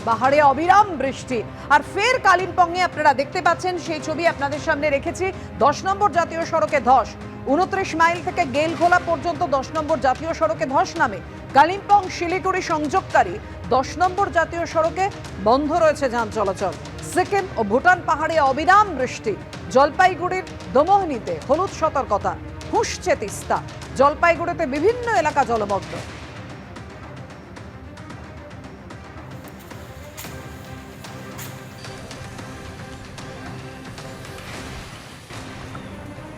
পাহাড়ে অবিরাম বৃষ্টি আর ফের কালিম্পংয়ে আপনারা দেখতে পাচ্ছেন সেই ছবি আপনাদের সামনে রেখেছি। 10 নম্বর জাতীয় সড়কে ধস, 29 মাইল থেকে গেলঘোলা পর্যন্ত 10 নম্বর জাতীয় সড়কে ধস নামে। কালিম্পং শিলিগুড়ি সংযোগকারী 10 নম্বর জাতীয় সড়কে বন্ধ রয়েছে যান চলাচল। সিকিম ও ভুটান পাহাড়ে অবিরাম বৃষ্টি, জলপাইগুড়ির দমোহনীতে হলুদ সতর্কতা, ফুঁসছে তিস্তা। জলপাইগুড়িতে বিভিন্ন এলাকা জলমগ্ন।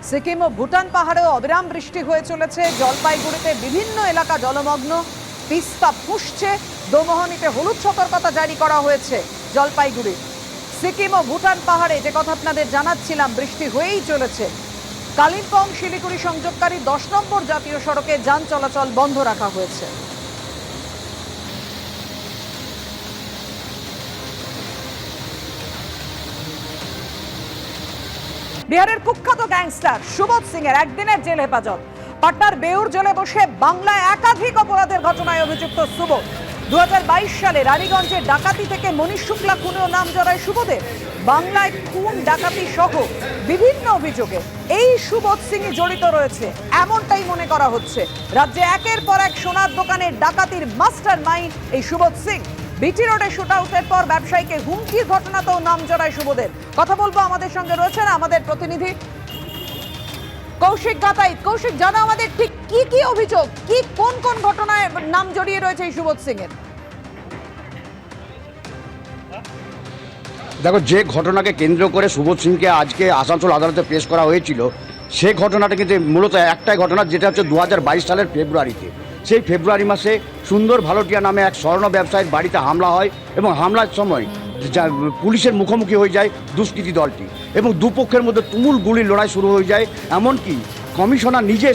সিকিম ও ভুটান পাহাড়েও অবিরাম বৃষ্টি হয়ে চলেছে। জলপাইগুড়িতে বিভিন্ন এলাকা জলমগ্ন, তিস্তা ফুঁসছে। দমোহনীতে হলুদ সতর্কতা জারি করা হয়েছে জলপাইগুড়ি। সিকিম ও ভুটান পাহাড়ে যে কথা আপনাদের জানাচ্ছিলাম, বৃষ্টি হয়েই চলেছে। কালিম্পং শিলিগুড়ি সংযোগকারী 10 নম্বর জাতীয় সড়কে যান চলাচল বন্ধ রাখা হয়েছে। বিহারের কুখ্যাত গ্যাংস্টার সুবোধ সিং এর একদিনের জেল হেফাজত। পাটনার বেউর জেলে বসে বাংলায় একাধিক অপরাধের ঘটনায় অভিযুক্ত সুবোধ। 2022 সালে রানীগঞ্জের ডাকাতি থেকে মনীষ শুক্লা খুনেও নাম জড়ায় সুবোধের। বাংলায় খুন, ডাকাতি সহ বিভিন্ন অভিযোগে এই সুবোধ সিংই জড়িত রয়েছে এমনটাই মনে করা হচ্ছে। রাজ্যে একের পর এক সোনার দোকানের ডাকাতির মাস্টার মাইন্ড এই সুবোধ সিং। বিটি রোডে শুট আউটের পর ব্যবসায়ীকে হুমকির ঘটনাতেও নাম জড়ায় সুবোধের। কথা বলবো, আমাদের সঙ্গে রয়েছেন আমাদের প্রতিনিধি কৌশিক গাতাইত। কৌশিক, জানা আমাদের ঠিক কি কি অভিযোগ, কি কোন কোন ঘটনায় নাম জড়িয়ে রয়েছে এই সুবোধ সিং এর? দেখো, যে ঘটনাকে কেন্দ্র করে সুবোধ সিংকে আজকে আসানসোল আদালতে পেশ করা হয়েছিল, সেই ঘটনাটা কিন্তু মূলত একটাই ঘটনা, যেটা হচ্ছে 2022 সালের ফেব্রুয়ারিতে। সেই ফেব্রুয়ারি মাসে সুন্দর ভালোটিয়া নামে এক স্বর্ণ ব্যবসায়ীর বাড়িতে হামলা হয় এবং হামলার সময় পুলিশের মুখোমুখি হয়ে যায় দুষ্কৃতী দলটি এবং দুপক্ষের মধ্যে তুমুল গুলির লড়াই শুরু হয়ে যায়। এমনকি কমিশনার নিজে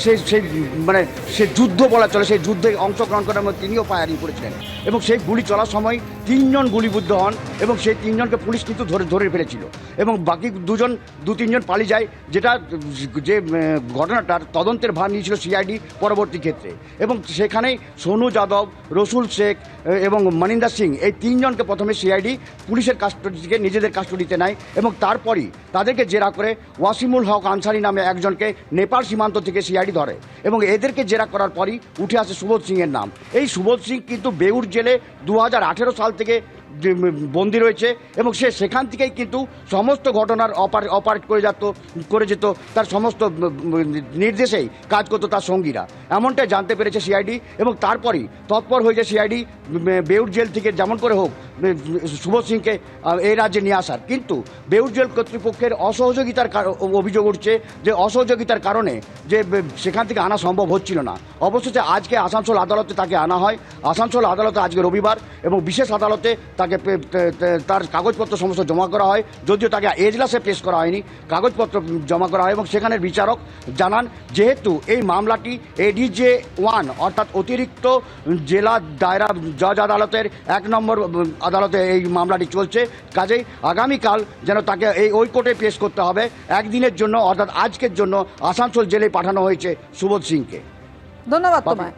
সে যুদ্ধ বলা চলে, সেই যুদ্ধে অংশগ্রহণ করার মধ্যে তিনিও ফায়ারিং করেছিলেন এবং সেই গুলি চলার সময় 3 জন গুলিবিদ্ধ হন এবং সেই 3 জনকে পুলিশ কিন্তু ধরে ফেলেছিল এবং বাকি 2-3 জন পালিয়ে যায়। যেটা যে ঘটনাটার তদন্তের ভার নিয়েছিল সিআইডি পরবর্তী ক্ষেত্রে এবং সেখানেই সোনু যাদব, রসুল শেখ এবং মনিন্দর সিং, এই 3 জনকে প্রথমে সিআইডি পুলিশের কাস্টডি থেকে নিজেদের কাস্টডিতে নেয় এবং তারপরই তাদেরকে জেরা করে ওয়াসিমুল হক আনসারি নামে একজনকে নেপাল সীমান্ত থেকে সিআইডি ধরে এবং এদেরকে জেরা করার পরই উঠে আসে সুবোধ সিংয়ের নাম। এই সুবোধ সিং কিন্তু বেউর জেলে 2018 সাল থেকে বন্দি রয়েছে এবং সেখান থেকেই কিন্তু সমস্ত ঘটনার অপারেট করে যেত তার সমস্ত নির্দেশেই কাজ করতো তার সঙ্গীরা, এমনটাই জানতে পেরেছে সিআইডি এবং তারপরই তৎপর হয়ে যায় সিআইডি বেউর জেল থেকে যেমন করে হোক সুবোধ সিংকে এই রাজ্যে নিয়ে আসার। কিন্তু বেউর জেল কর্তৃপক্ষের অসহযোগিতার অভিযোগ উঠছে, যে অসহযোগিতার কারণে যে সেখান থেকে আনা সম্ভব হচ্ছিল না। অবশেষে আজকে আসানসোল আদালতে তাকে আনা হয়। আসানসোল আদালতে আজকে রবিবার এবং বিশেষ আদালতে তাকে তার কাগজপত্র সমস্ত জমা করা হয়, যদিও তাকে এজলাসে পেশ করা হয়নি, কাগজপত্র জমা করা হয় এবং সেখানের বিচারক জানান যেহেতু এই মামলাটি এডিজে 1 অর্থাৎ অতিরিক্ত জেলা দায়রা জজ আদালতের 1 নম্বর আদালতে এই মামলাটি চলছে, কাজেই আগামীকাল যেন তাকে ওই কোর্টে পেশ করতে হবে। একদিনের জন্য অর্থাৎ আজকের জন্য আসানসোল জেলে পাঠানো হয়েছে সুবোধ সিংকে। ধন্যবাদ তোমায়।